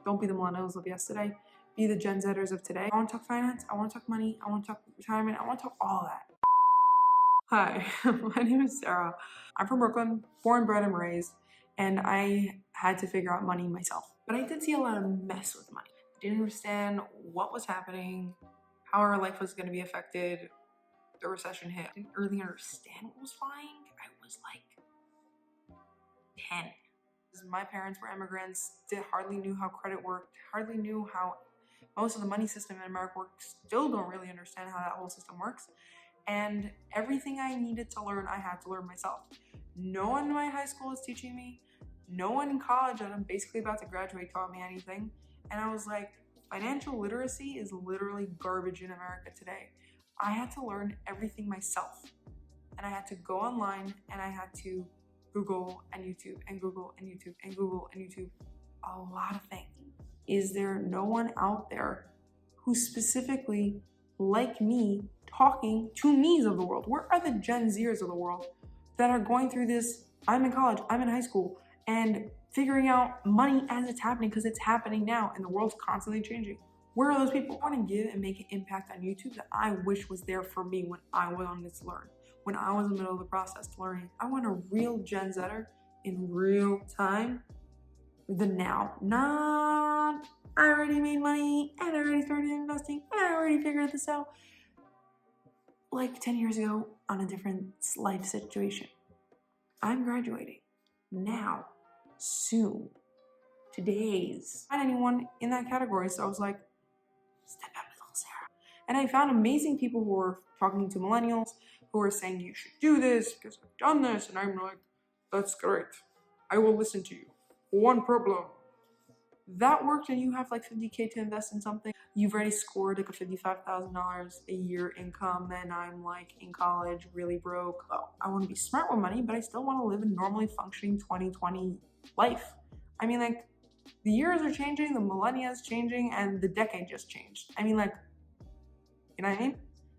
Don't be the millennials of yesterday. Be the Gen Zedders of today. I want to talk finance. I want to talk money. I want to talk retirement. I want to talk all that. Hi, my name is Sarah. I'm from Brooklyn, born, bred, and raised, and I had to figure out money myself. But I did see a lot of mess with money. I didn't understand what was happening, how our life was going to be affected. The recession hit. I didn't really understand what was flying. I was like 10. My parents were immigrants, hardly knew how credit worked, hardly knew how most of the money system in America works, still don't really understand how that whole system works. And everything I needed to learn, I had to learn myself. No one in my high school was teaching me. No one in college that I'm basically about to graduate taught me anything. And I was like, financial literacy is literally garbage in America today. I had to learn everything myself. And I had to go online and I had to Google and YouTube and Google and YouTube and Google and YouTube a lot of things. Is there no one out there who specifically, like me, talking to me's of the world? Where are the Gen Zers of the world that are going through this? I'm in college, I'm in high school, and figuring out money as it's happening, because it's happening now and the world's constantly changing. Where are those people? I want to give and make an impact on YouTube that I wish was there for me when I was on this learn, when I was in the middle of the process learning. I want a real Gen Zedder in real time, the now, not I already made money and I already started investing and I already figured this out like 10 years ago on a different life situation. I'm graduating now, soon, today's. Not anyone in that category, so I was like, step up, little Sarah. And I found amazing people who were talking to millennials, who were saying you should do this because I've done this, and I'm like, that's great. I will listen to you. One problem. That worked and you have like $50K to invest in something. You've already scored like a $55,000 a year income, and I'm like in college, really broke. Oh, I want to be smart with money, but I still want to live a normally functioning 2020 life. I mean, like, the years are changing, the millennia is changing, and the decade just changed. I mean, like, you know what I mean?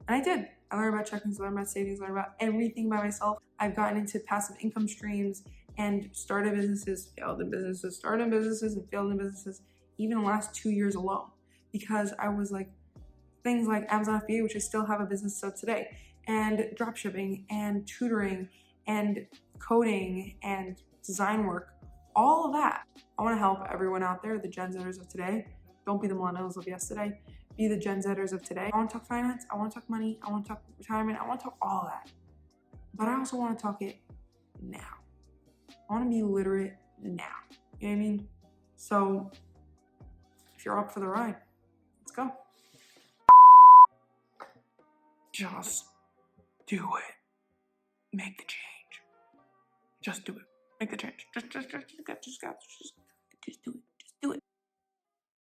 And I did. I learned about checkings, learned about savings, learned about everything by myself. I've gotten into passive income streams and started businesses, failed in businesses, started in businesses, and failed in businesses, even the last 2 years alone. Because I was like, things like Amazon FBA, which I still have a business of today, and dropshipping, and tutoring, and coding, and design work, all of that. I want to help everyone out there, the Gen Zedders of today. Don't be the millennials of yesterday. Be the Gen Zedders of today. I want to talk finance. I want to talk money. I want to talk retirement. I want to talk all that. But I also want to talk it now. I want to be literate now. You know what I mean? So if you're up for the ride, let's go. Just do it. Make the change. Just do it. Make the change. Just do it. Just do it.